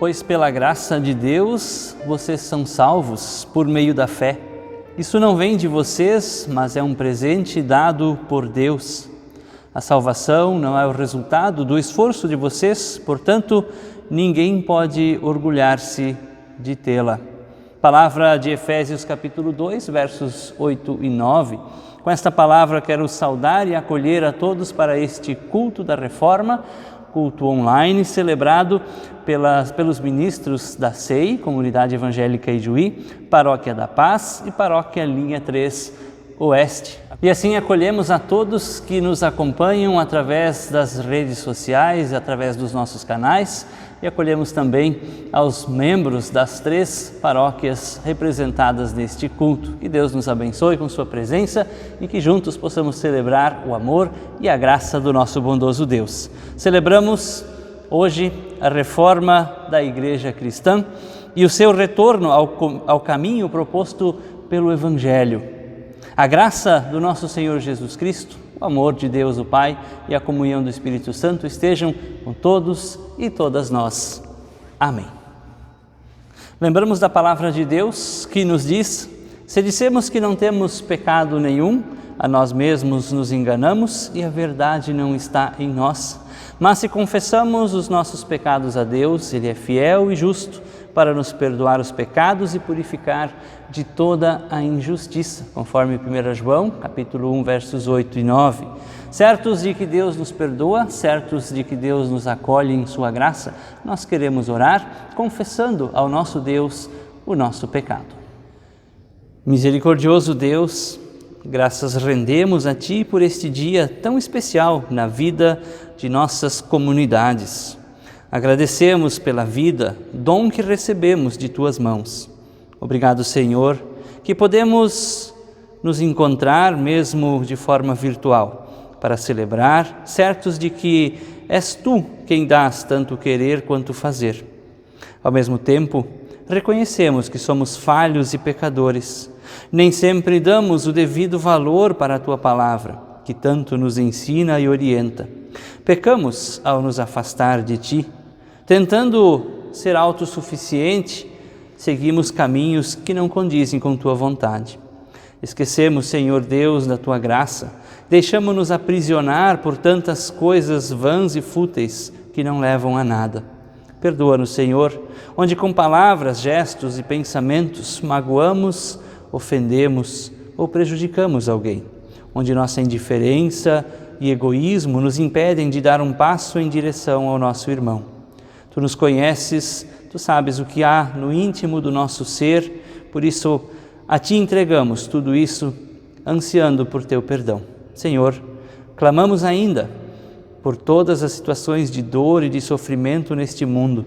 pois pela graça de Deus vocês são salvos por meio da fé. Isso não vem de vocês, mas é um presente dado por Deus. A salvação não é o resultado do esforço de vocês, portanto, ninguém pode orgulhar-se de tê-la. Palavra de Efésios capítulo 2, versos 8 e 9. Com esta palavra quero saudar e acolher a todos para este culto da Reforma, culto online celebrado pelos ministros da SEI, Comunidade Evangélica Ijuí, Paróquia da Paz e Paróquia Linha 3 Oeste. E assim acolhemos a todos que nos acompanham através das redes sociais, através dos nossos canais, e acolhemos também aos membros das 3 paróquias representadas neste culto. Que Deus nos abençoe com sua presença e que juntos possamos celebrar o amor e a graça do nosso bondoso Deus. Celebramos hoje a reforma da Igreja Cristã e o seu retorno ao caminho proposto pelo Evangelho. A graça do nosso Senhor Jesus Cristo, o amor de Deus o Pai e a comunhão do Espírito Santo estejam com todos e todas nós. Amém. Lembramos da palavra de Deus que nos diz: se dissemos que não temos pecado nenhum, a nós mesmos nos enganamos e a verdade não está em nós. Mas se confessamos os nossos pecados a Deus, Ele é fiel e justo para nos perdoar os pecados e purificar de toda a injustiça, conforme 1 João, capítulo 1, versos 8 e 9. Certos de que Deus nos perdoa, certos de que Deus nos acolhe em sua graça, nós queremos orar confessando ao nosso Deus o nosso pecado. Misericordioso Deus, graças rendemos a Ti por este dia tão especial na vida de nossas comunidades. Agradecemos pela vida, dom que recebemos de Tuas mãos. Obrigado, Senhor, que podemos nos encontrar mesmo de forma virtual para celebrar, certos de que és Tu quem dás tanto querer quanto fazer. Ao mesmo tempo, reconhecemos que somos falhos e pecadores. Nem sempre damos o devido valor para a Tua palavra, que tanto nos ensina e orienta. Pecamos ao nos afastar de Ti. Tentando ser autossuficiente, seguimos caminhos que não condizem com Tua vontade. Esquecemos, Senhor Deus, da Tua graça, deixamos-nos aprisionar por tantas coisas vãs e fúteis que não levam a nada. Perdoa-nos, Senhor, onde com palavras, gestos e pensamentos magoamos, ofendemos ou prejudicamos alguém, onde nossa indiferença e egoísmo nos impedem de dar um passo em direção ao nosso irmão. Tu nos conheces, Tu sabes o que há no íntimo do nosso ser, por isso a Ti entregamos tudo isso, ansiando por Teu perdão. Senhor, clamamos ainda por todas as situações de dor e de sofrimento neste mundo,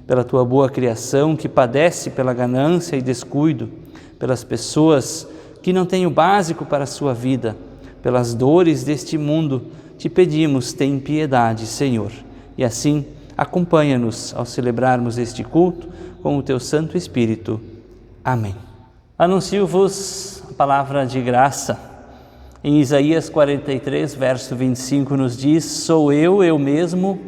pela Tua boa criação que padece pela ganância e descuido, pelas pessoas que não têm o básico para a sua vida, pelas dores deste mundo, Te pedimos, tem piedade, Senhor. E assim, acompanha-nos ao celebrarmos este culto com o Teu Santo Espírito. Amém. Anuncio-vos a palavra de graça. Em Isaías 43, verso 25, nos diz: sou eu mesmo,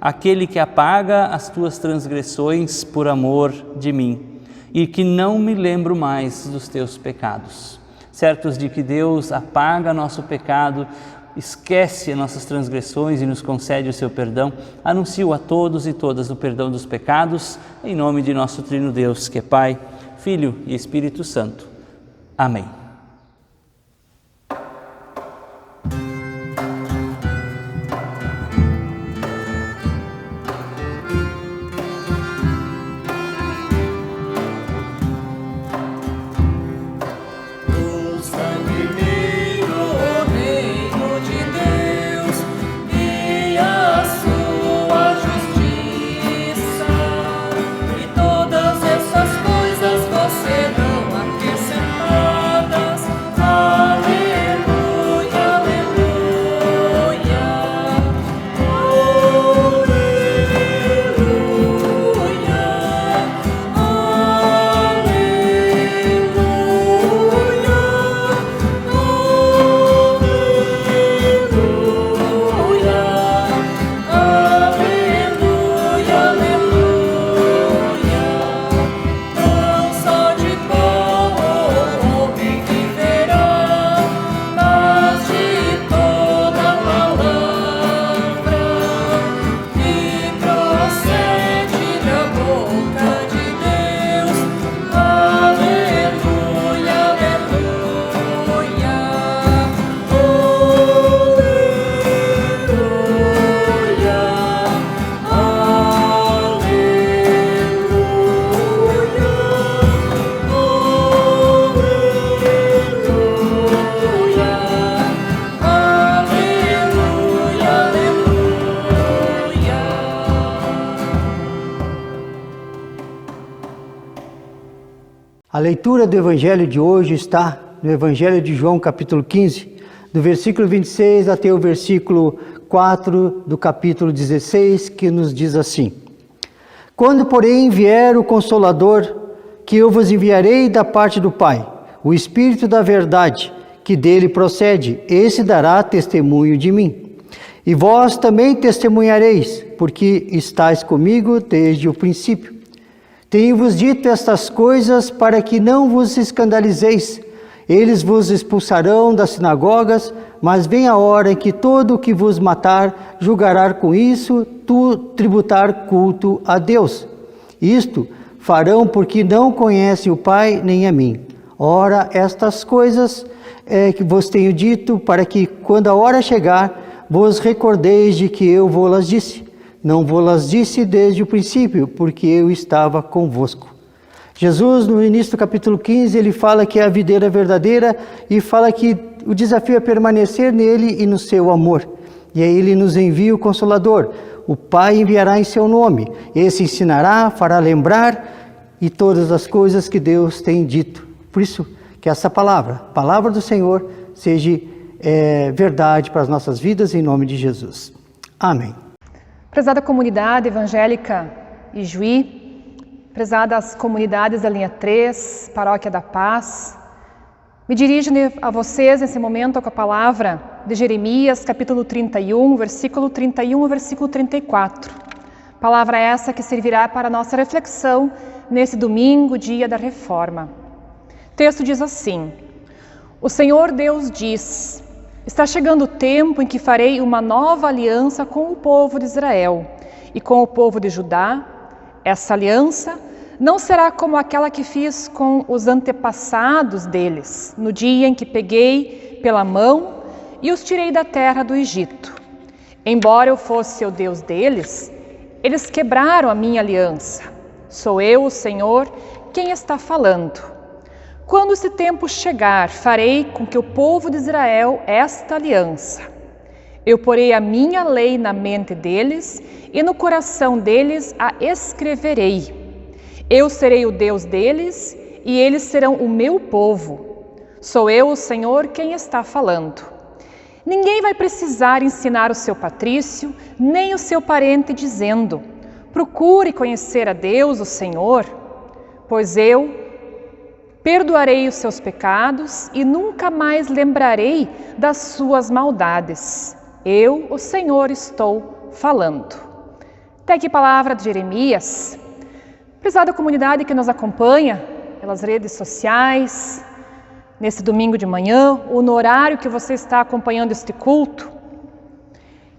aquele que apaga as tuas transgressões por amor de mim, e que não me lembro mais dos teus pecados. Certos de que Deus apaga nosso pecado, esquece nossas transgressões e nos concede o seu perdão, anuncio a todos e todas o perdão dos pecados, em nome de nosso Trino Deus, que é Pai, Filho e Espírito Santo. Amém. Todas essas coisas você não acrescentará. A leitura do Evangelho de hoje está no Evangelho de João, capítulo 15, do versículo 26 até o versículo 4 do capítulo 16, que nos diz assim: Quando, porém, vier o Consolador, que eu vos enviarei da parte do Pai, o Espírito da verdade, que dele procede, esse dará testemunho de mim. E vós também testemunhareis, porque estáis comigo desde o princípio. Tenho-vos dito estas coisas para que não vos escandalizeis. Eles vos expulsarão das sinagogas, mas vem a hora em que todo o que vos matar julgará com isso tributar culto a Deus. Isto farão porque não conhecem o Pai nem a mim. Ora, estas coisas que vos tenho dito, para que, quando a hora chegar, vos recordeis de que eu vos disse. Não vos disse desde o princípio, porque eu estava convosco. Jesus, no início do capítulo 15, ele fala que é a videira verdadeira e fala que o desafio é permanecer nele e no seu amor. E aí ele nos envia o Consolador. O Pai enviará em seu nome. Esse ensinará, fará lembrar e todas as coisas que Deus tem dito. Por isso que essa palavra do Senhor, seja verdade para as nossas vidas, em nome de Jesus. Amém. Prezada comunidade evangélica Ijuí, prezadas comunidades da linha 3, Paróquia da Paz, me dirijo a vocês nesse momento com a palavra de Jeremias, capítulo 31, versículo 31 e versículo 34. Palavra essa que servirá para a nossa reflexão nesse domingo, dia da Reforma. O texto diz assim: O Senhor Deus diz: Está chegando o tempo em que farei uma nova aliança com o povo de Israel e com o povo de Judá. Essa aliança não será como aquela que fiz com os antepassados deles, no dia em que peguei pela mão e os tirei da terra do Egito. Embora eu fosse o Deus deles, eles quebraram a minha aliança. Sou eu, o Senhor, quem está falando. Quando esse tempo chegar, farei com que o povo de Israel esta aliança. Eu porei a minha lei na mente deles e no coração deles a escreverei. Eu serei o Deus deles e eles serão o meu povo. Sou eu, o Senhor, quem está falando. Ninguém vai precisar ensinar o seu patrício, nem o seu parente, dizendo: procure conhecer a Deus, o Senhor, pois eu perdoarei os seus pecados e nunca mais lembrarei das suas maldades. Eu, o Senhor, estou falando. Até aqui a palavra de Jeremias. Prezada comunidade que nos acompanha pelas redes sociais, nesse domingo de manhã, ou no horário que você está acompanhando este culto,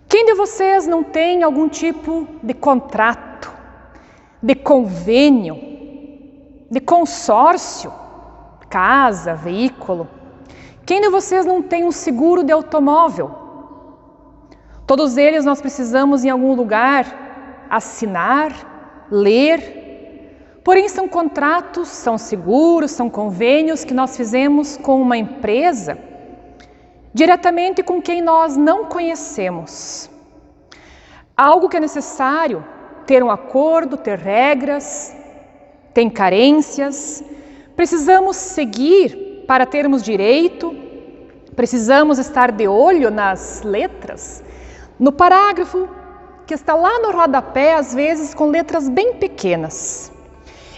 quem de vocês não tem algum tipo de contrato, de convênio, de consórcio, casa, veículo? Quem de vocês não tem um seguro de automóvel? Todos eles nós precisamos em algum lugar assinar, ler. Porém são contratos, são seguros, são convênios que nós fizemos com uma empresa, diretamente com quem nós não conhecemos. Algo que é necessário ter um acordo, ter regras, tem carências. Precisamos seguir para termos direito, precisamos estar de olho nas letras, no parágrafo que está lá no rodapé, às vezes com letras bem pequenas.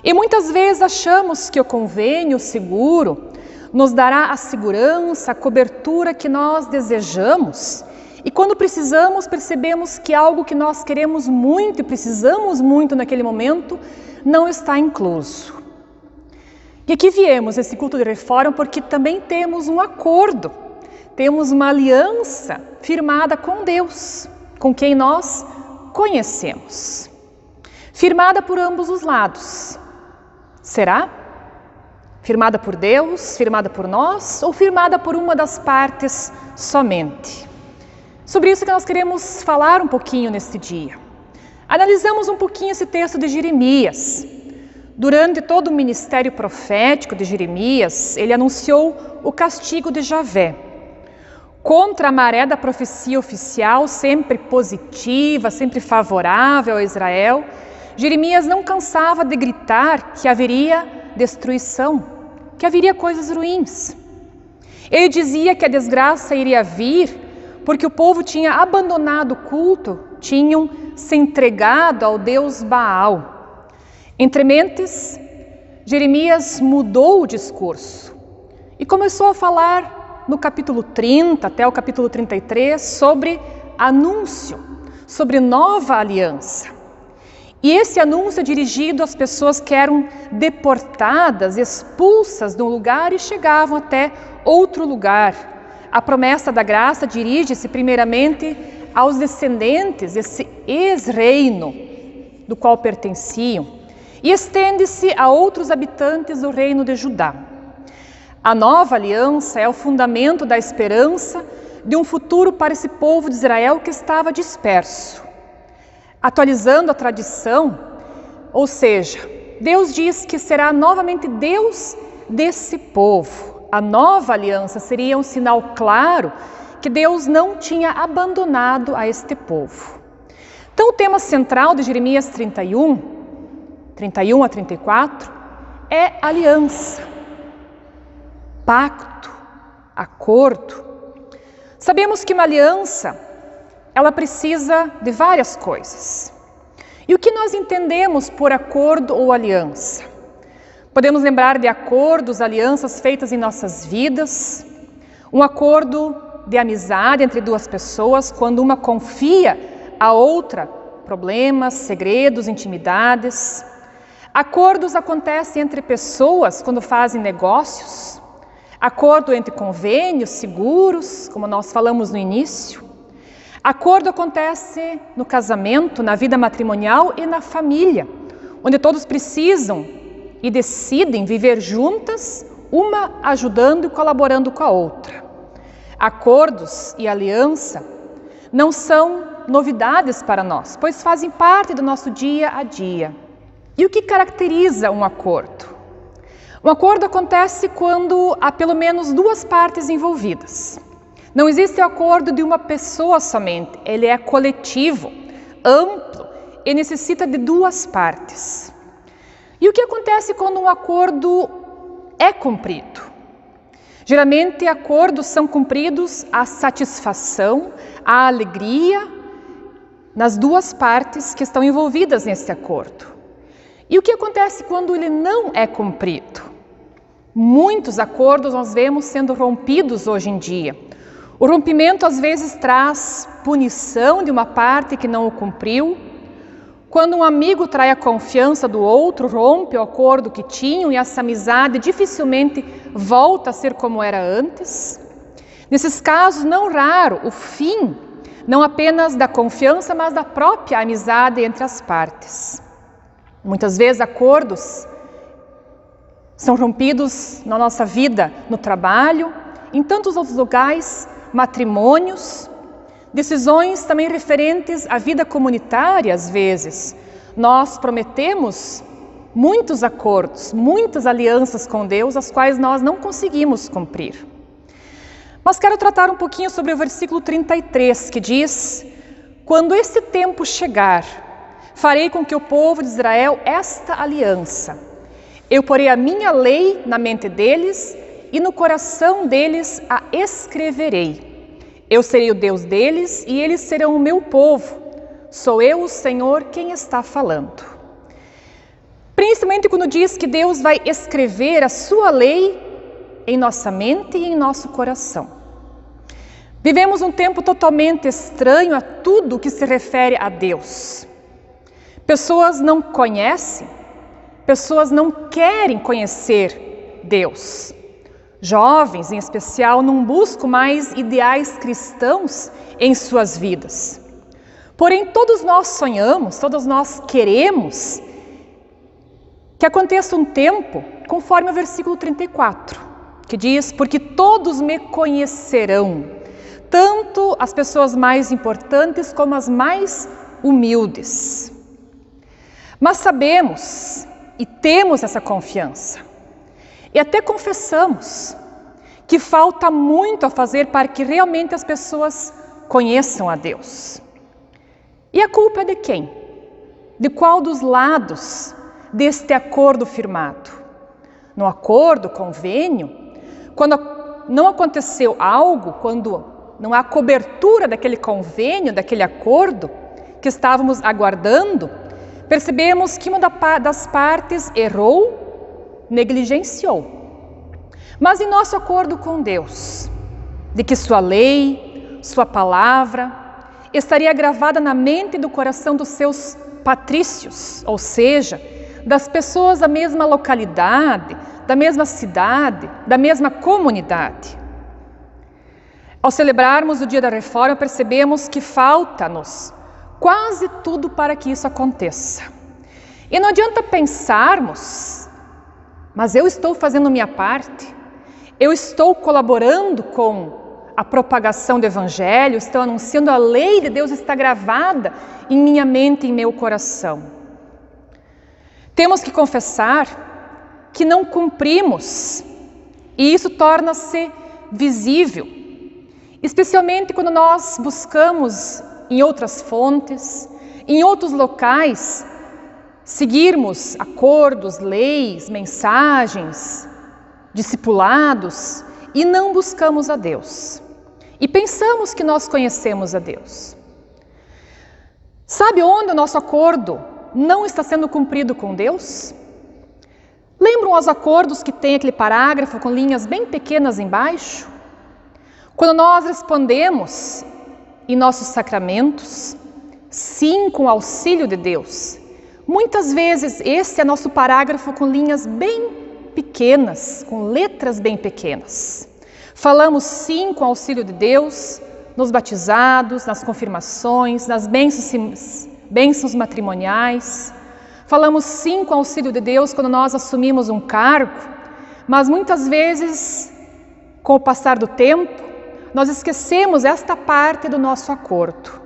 E muitas vezes achamos que o convênio, o seguro, nos dará a segurança, a cobertura que nós desejamos. E quando precisamos, percebemos que algo que nós queremos muito e precisamos muito naquele momento não está incluso. E aqui viemos esse culto de reforma porque também temos um acordo, temos uma aliança firmada com Deus, com quem nós conhecemos. Firmada por ambos os lados. Será? Firmada por Deus, firmada por nós ou firmada por uma das partes somente? Sobre isso que nós queremos falar um pouquinho neste dia. Analisamos um pouquinho esse texto de Jeremias. Durante todo o ministério profético de Jeremias, ele anunciou o castigo de Javé. Contra a maré da profecia oficial, sempre positiva, sempre favorável a Israel, Jeremias não cansava de gritar que haveria destruição, que haveria coisas ruins. Ele dizia que a desgraça iria vir porque o povo tinha abandonado o culto, tinham se entregado ao deus Baal. Entre mentes, Jeremias mudou o discurso e começou a falar no capítulo 30 até o capítulo 33 sobre anúncio, sobre nova aliança. E esse anúncio é dirigido às pessoas que eram deportadas, expulsas de um lugar e chegavam até outro lugar. A promessa da graça dirige-se primeiramente aos descendentes desse ex-reino do qual pertenciam e estende-se a outros habitantes do reino de Judá. A nova aliança é o fundamento da esperança de um futuro para esse povo de Israel que estava disperso. Atualizando a tradição, ou seja, Deus diz que será novamente Deus desse povo. A nova aliança seria um sinal claro que Deus não tinha abandonado a este povo. Então o tema central de Jeremias 31 a 34, é aliança, pacto, acordo. Sabemos que uma aliança, ela precisa de várias coisas. E o que nós entendemos por acordo ou aliança? Podemos lembrar de acordos, alianças feitas em nossas vidas, um acordo de amizade entre duas pessoas, quando uma confia a outra problemas, segredos, intimidades. Acordos acontecem entre pessoas quando fazem negócios, acordo entre convênios, seguros, como nós falamos no início. Acordo acontece no casamento, na vida matrimonial e na família, onde todos precisam e decidem viver juntas, uma ajudando e colaborando com a outra. Acordos e aliança não são novidades para nós, pois fazem parte do nosso dia a dia. E o que caracteriza um acordo? Um acordo acontece quando há pelo menos duas partes envolvidas. Não existe o acordo de uma pessoa somente, ele é coletivo, amplo e necessita de duas partes. E o que acontece quando um acordo é cumprido? Geralmente, acordos são cumpridos à satisfação, à alegria nas duas partes que estão envolvidas nesse acordo. E o que acontece quando ele não é cumprido? Muitos acordos nós vemos sendo rompidos hoje em dia. O rompimento às vezes traz punição de uma parte que não o cumpriu. Quando um amigo trai a confiança do outro, rompe o acordo que tinham e essa amizade dificilmente volta a ser como era antes. Nesses casos, não raro, o fim, não apenas da confiança, mas da própria amizade entre as partes. Muitas vezes acordos são rompidos na nossa vida, no trabalho, em tantos outros lugares, matrimônios, decisões também referentes à vida comunitária às vezes. Nós prometemos muitos acordos, muitas alianças com Deus, as quais nós não conseguimos cumprir. Mas quero tratar um pouquinho sobre o versículo 33, que diz: quando esse tempo chegar, farei com que o povo de Israel esta aliança. Eu porei a minha lei na mente deles e no coração deles a escreverei. Eu serei o Deus deles e eles serão o meu povo. Sou eu, o Senhor, quem está falando. Principalmente quando diz que Deus vai escrever a sua lei em nossa mente e em nosso coração. Vivemos um tempo totalmente estranho a tudo que se refere a Deus. Pessoas não conhecem, pessoas não querem conhecer Deus. Jovens, em especial, não buscam mais ideais cristãos em suas vidas. Porém, todos nós sonhamos, todos nós queremos que aconteça um tempo, conforme o versículo 34, que diz: porque todos me conhecerão, tanto as pessoas mais importantes como as mais humildes. Mas sabemos e temos essa confiança. E até confessamos que falta muito a fazer para que realmente as pessoas conheçam a Deus. E a culpa é de quem? De qual dos lados deste acordo firmado? no acordo, convênio, quando não aconteceu algo, quando não há cobertura daquele convênio, daquele acordo que estávamos aguardando, percebemos que uma das partes errou, negligenciou. Mas em nosso acordo com Deus, de que sua lei, sua palavra, estaria gravada na mente e do coração dos seus patrícios, ou seja, das pessoas da mesma localidade, da mesma cidade, da mesma comunidade. Ao celebrarmos o dia da Reforma, percebemos que falta-nos quase tudo para que isso aconteça. E não adianta pensarmos, mas eu estou fazendo minha parte, eu estou colaborando com a propagação do Evangelho, estou anunciando a lei de Deus, está gravada em minha mente e em meu coração. Temos que confessar que não cumprimos, e isso torna-se visível, especialmente quando nós buscamos em outras fontes, em outros locais, seguirmos acordos, leis, mensagens, discipulados, e não buscamos a Deus. E pensamos que nós conhecemos a Deus. Sabe onde o nosso acordo não está sendo cumprido com Deus? Lembram os acordos que tem aquele parágrafo com linhas bem pequenas embaixo? Quando nós respondemos em nossos sacramentos, sim, com o auxílio de Deus, muitas vezes esse é nosso parágrafo com linhas bem pequenas, com letras bem pequenas. Falamos sim com o auxílio de Deus, nos batizados, nas confirmações, nas bênçãos matrimoniais. Falamos sim com o auxílio de Deus quando nós assumimos um cargo, mas muitas vezes, com o passar do tempo, nós esquecemos esta parte do nosso acordo.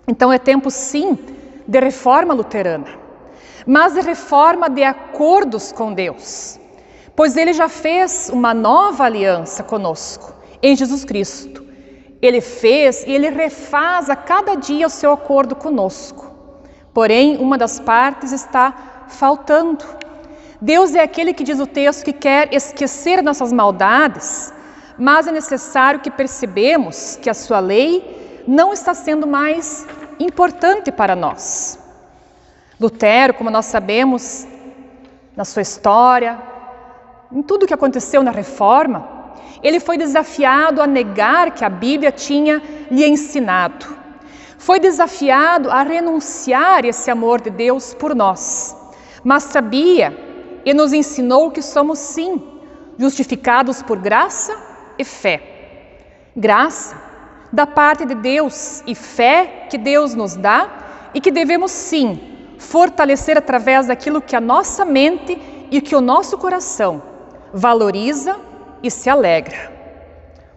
Então é tempo sim de reforma luterana, mas de reforma de acordos com Deus, pois Ele já fez uma nova aliança conosco em Jesus Cristo. Ele fez e Ele refaz a cada dia o seu acordo conosco. Porém, uma das partes está faltando. Deus é aquele que diz o texto que quer esquecer nossas maldades, mas é necessário que percebemos que a sua lei não está sendo mais importante para nós. Lutero, como nós sabemos, na sua história, em tudo o que aconteceu na Reforma, ele foi desafiado a negar que a Bíblia tinha lhe ensinado. Foi desafiado a renunciar esse amor de Deus por nós. Mas sabia e nos ensinou que somos sim justificados por graça e fé. Graça da parte de Deus e fé que Deus nos dá e que devemos sim fortalecer através daquilo que a nossa mente e que o nosso coração valoriza e se alegra.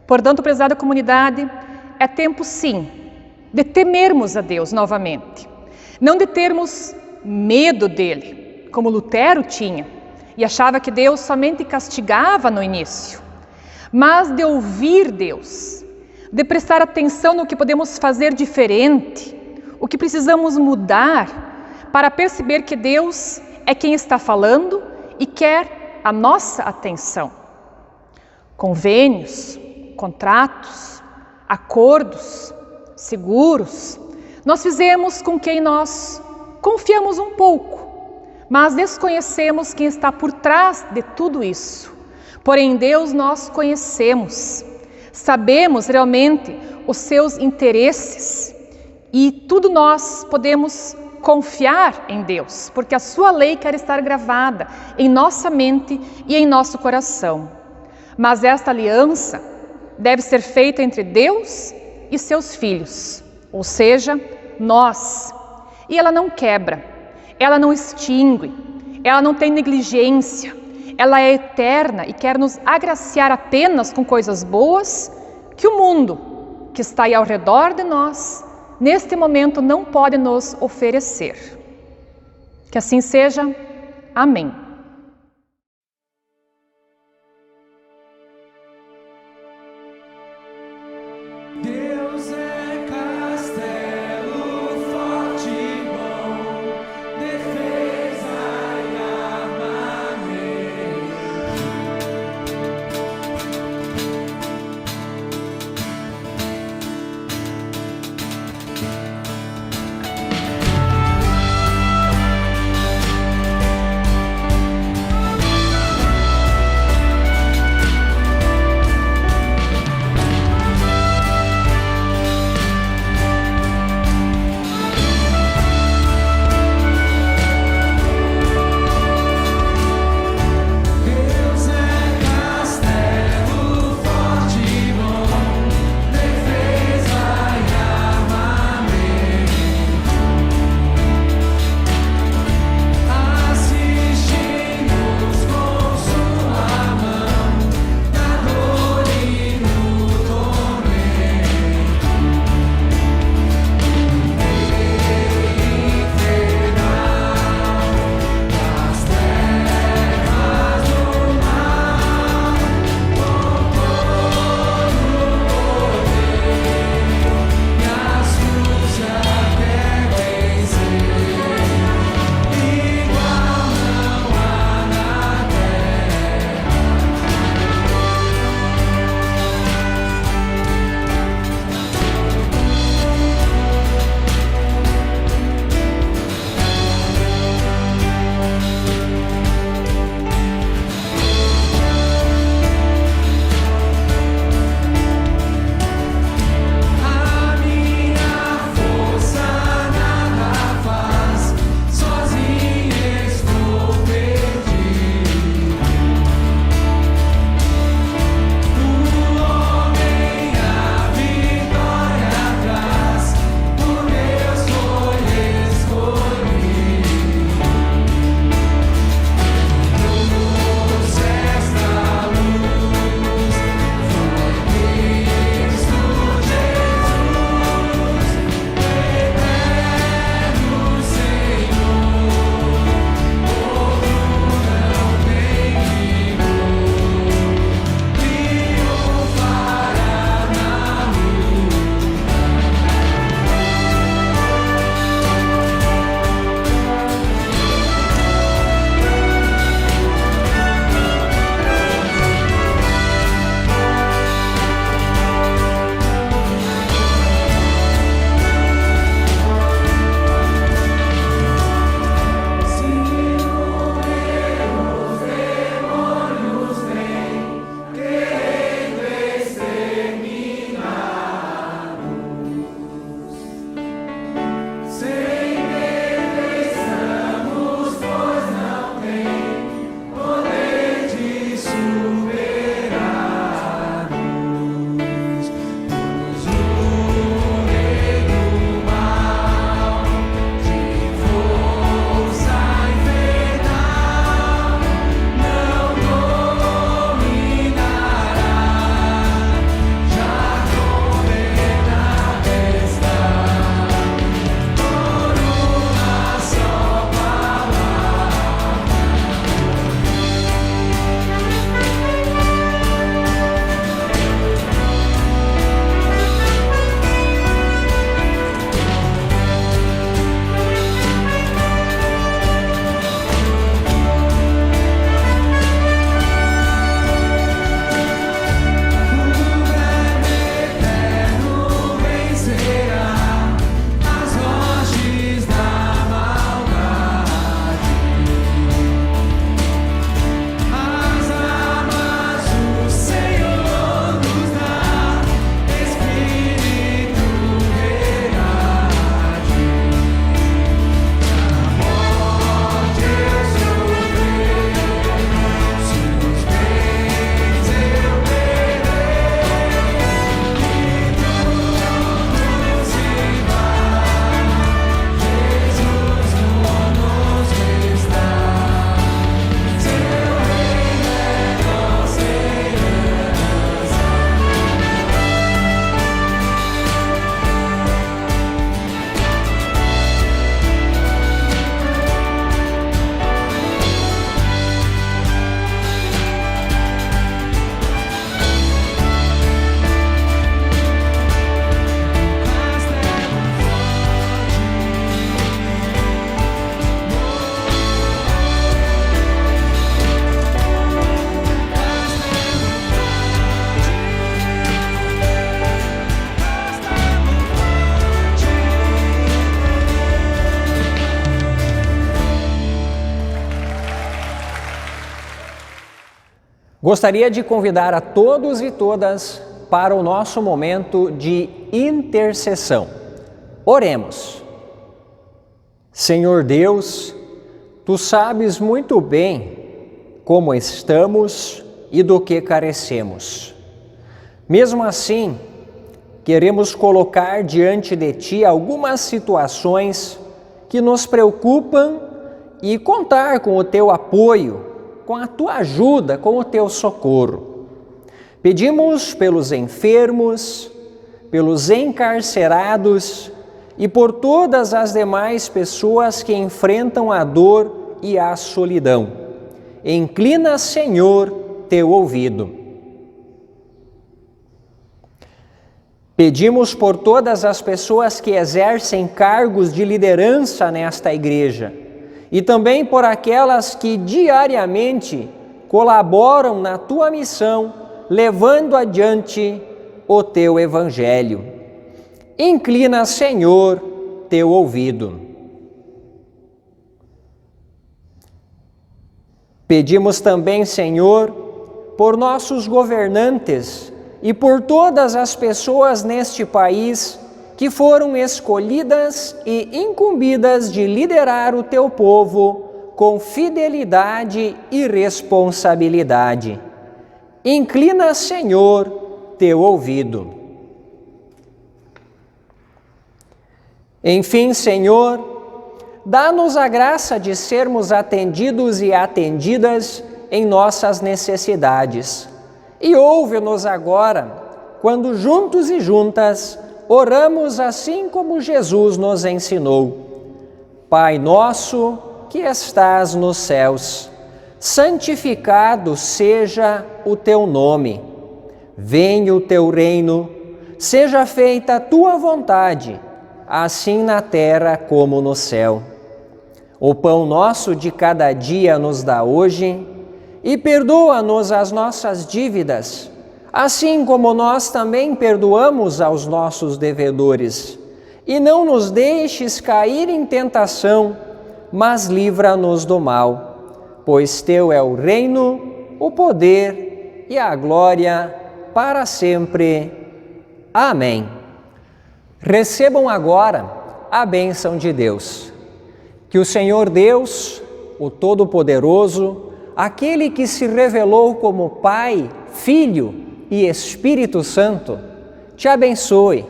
Portanto, prezada comunidade, é tempo sim de temermos a Deus novamente, não de termos medo dele, como Lutero tinha e achava que Deus somente castigava no início, mas de ouvir Deus, de prestar atenção no que podemos fazer diferente, o que precisamos mudar para perceber que Deus é quem está falando e quer a nossa atenção. Convênios, contratos, acordos, seguros, nós fizemos com quem nós confiamos um pouco, mas desconhecemos quem está por trás de tudo isso. Porém, Deus nós conhecemos, sabemos realmente os seus interesses e tudo nós podemos confiar em Deus, porque a sua lei quer estar gravada em nossa mente e em nosso coração. Mas esta aliança deve ser feita entre Deus e seus filhos, ou seja, nós. E ela não quebra, ela não extingue, ela não tem negligência, ela é eterna e quer nos agraciar apenas com coisas boas que o mundo que está aí ao redor de nós, neste momento, não pode nos oferecer. Que assim seja. Amém. Deus é castelo forte e bom, defesa e armamento. Gostaria de convidar a todos e todas para o nosso momento de intercessão. Oremos. Senhor Deus, Tu sabes muito bem como estamos e do que carecemos. Mesmo assim, queremos colocar diante de Ti algumas situações que nos preocupam e contar com o Teu apoio, com a Tua ajuda, com o Teu socorro. Pedimos pelos enfermos, pelos encarcerados e por todas as demais pessoas que enfrentam a dor e a solidão. Inclina, Senhor, Teu ouvido. Pedimos por todas as pessoas que exercem cargos de liderança nesta igreja e também por aquelas que diariamente colaboram na Tua missão, levando adiante o Teu Evangelho. Inclina, Senhor, Teu ouvido. Pedimos também, Senhor, por nossos governantes e por todas as pessoas neste país que foram escolhidas e incumbidas de liderar o Teu povo com fidelidade e responsabilidade. Inclina, Senhor, Teu ouvido. Enfim, Senhor, dá-nos a graça de sermos atendidos e atendidas em nossas necessidades. E ouve-nos agora, quando juntos e juntas oramos assim como Jesus nos ensinou. Pai nosso que estás nos céus, santificado seja o Teu nome. Venha o Teu reino, seja feita a Tua vontade, assim na terra como no céu. O pão nosso de cada dia nos dá hoje, e perdoa-nos as nossas dívidas, assim como nós também perdoamos aos nossos devedores. E não nos deixes cair em tentação, mas livra-nos do mal. Pois Teu é o reino, o poder e a glória para sempre. Amém. Recebam agora a bênção de Deus. Que o Senhor Deus, o Todo-Poderoso, aquele que se revelou como Pai, Filho e Espírito Santo, te abençoe,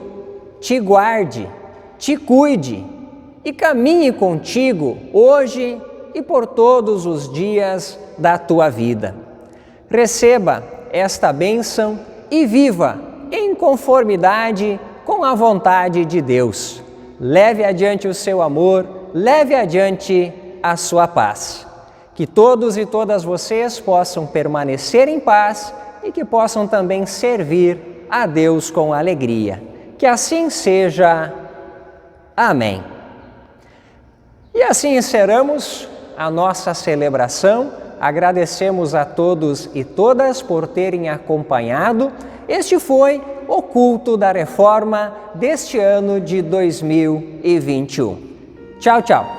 te guarde, te cuide e caminhe contigo hoje e por todos os dias da tua vida. Receba esta bênção e viva em conformidade com a vontade de Deus. Leve adiante o seu amor, leve adiante a sua paz. Que todos e todas vocês possam permanecer em paz e que possam também servir a Deus com alegria. Que assim seja. Amém. E assim encerramos a nossa celebração. Agradecemos a todos e todas por terem acompanhado. Este foi o culto da Reforma deste ano de 2021. Tchau, tchau.